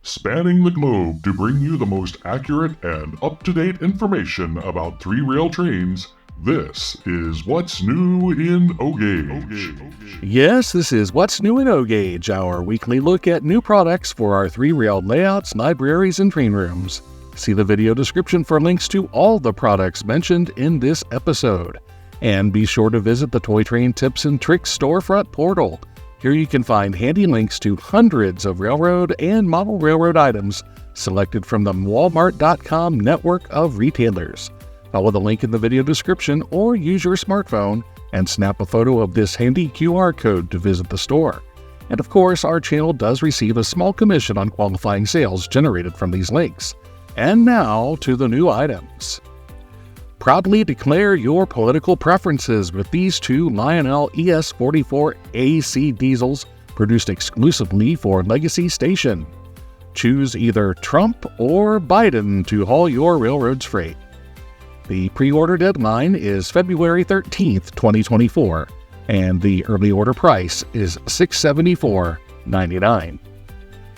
spanning the globe to bring you the most accurate and up-to-date information about three-rail trains. This is What's New in O-Gauge. Yes, this is What's New in O-Gauge, our weekly look at new products for our three-rail layouts, libraries, and train rooms. See the video description for links to all the products mentioned in this episode. And be sure to visit the Toy Train Tips and Tricks storefront portal. Here you can find handy links to hundreds of railroad and model railroad items selected from the Walmart.com network of retailers. Follow the link in the video description or use your smartphone and snap a photo of this handy QR code to visit the store. And of course, our channel does receive a small commission on qualifying sales generated from these links. And now to the new items. Proudly declare your political preferences with these two Lionel ES44 AC diesels produced exclusively for Legacy Station. Choose either Trump or Biden to haul your railroad's freight. The pre-order deadline is February 13th, 2024, and the early order price is $674.99.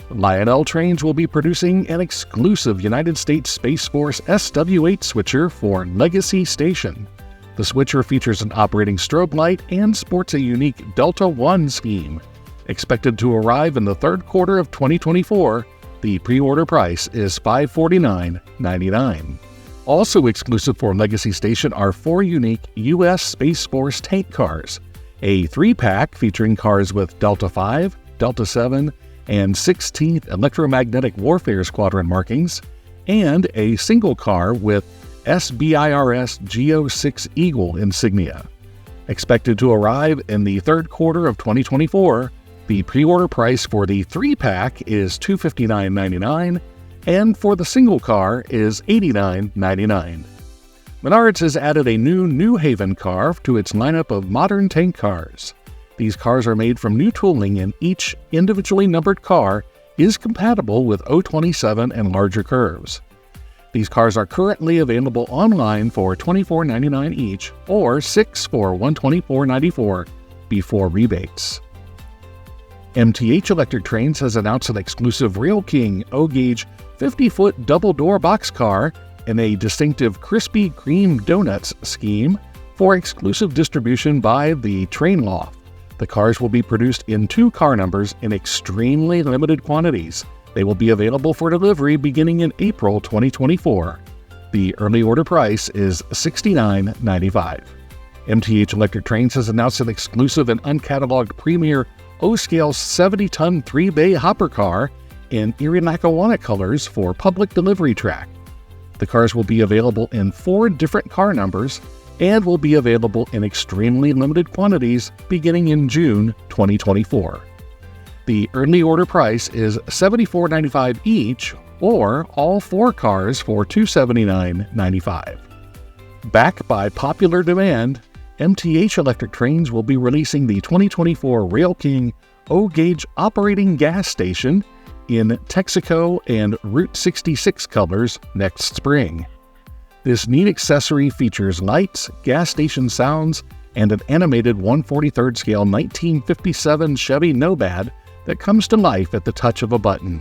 Lionel Trains will be producing an exclusive United States Space Force SW8 switcher for Legacy Station. The switcher features an operating strobe light and sports a unique Delta 1 scheme. Expected to arrive in the third quarter of 2024, the pre-order price is $549.99. Also exclusive for Legacy Station are 4 unique U.S. Space Force tank cars, a 3-pack featuring cars with Delta 5, Delta 7, and 16th Electromagnetic Warfare Squadron markings, and a single car with SBIRS GO6 Eagle insignia. Expected to arrive in the third quarter of 2024, the pre-order price for the 3-pack is $259.99, and for the single car is $89.99. Menards has added a new New Haven car to its lineup of modern tank cars. These cars are made from new tooling, and each individually numbered car is compatible with O27 and larger curves. These cars are currently available online for $24.99 each or 6 for $124.94 before rebates. MTH Electric Trains has announced an exclusive Rail King O-Gauge 50-foot double-door boxcar in a distinctive crispy cream donuts scheme for exclusive distribution by the Train Loft. The cars will be produced in 2 car numbers in extremely limited quantities. They will be available for delivery beginning in April 2024. The early order price is $69.95. MTH Electric Trains has announced an exclusive and uncatalogued premier O-scale 70-ton 3-bay hopper car in Erie Lackawanna colors for public delivery track. The cars will be available in 4 different car numbers and will be available in extremely limited quantities beginning in June 2024. The early order price is $74.95 each, or all 4 cars for $279.95. Backed by popular demand, MTH Electric Trains will be releasing the 2024 Rail King O-Gauge operating gas station in Texaco and Route 66 colors next spring. This neat accessory features lights, gas station sounds, and an animated 1/43rd scale 1957 Chevy Nomad that comes to life at the touch of a button.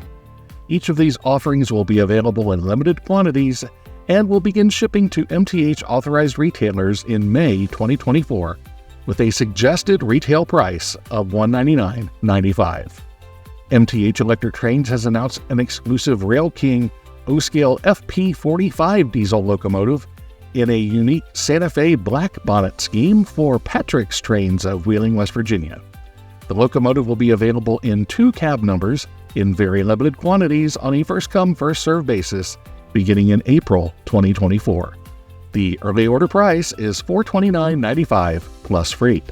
Each of these offerings will be available in limited quantities and will begin shipping to MTH authorized retailers in May 2024 with a suggested retail price of $199.95. MTH Electric Trains has announced an exclusive Rail King O-scale FP45 diesel locomotive in a unique Santa Fe black bonnet scheme for Patrick's Trains of Wheeling, West Virginia. The locomotive will be available in 2 cab numbers in very limited quantities on a first-come, first-served basis beginning in April 2024. The early order price is $429.95 plus freight.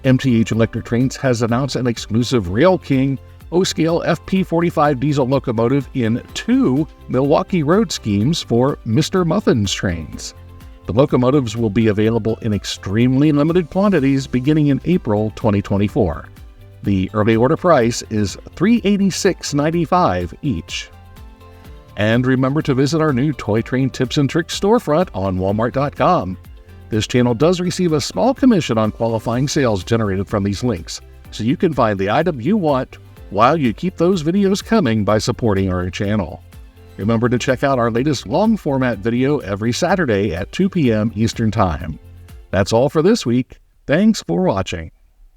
MTH Electric Trains has announced an exclusive Rail King O-scale FP45 diesel locomotive in 2 Milwaukee Road schemes for Mr. Muffin's Trains. The locomotives will be available in extremely limited quantities beginning in April 2024. The early order price is $386.95 each. And remember to visit our new Toy Train Tips and Tricks storefront on Walmart.com. This channel does receive a small commission on qualifying sales generated from these links, so you can find the item you want while you keep those videos coming by supporting our channel. Remember to check out our latest long-format video every Saturday at 2 p.m. Eastern Time. That's all for this week. Thanks for watching.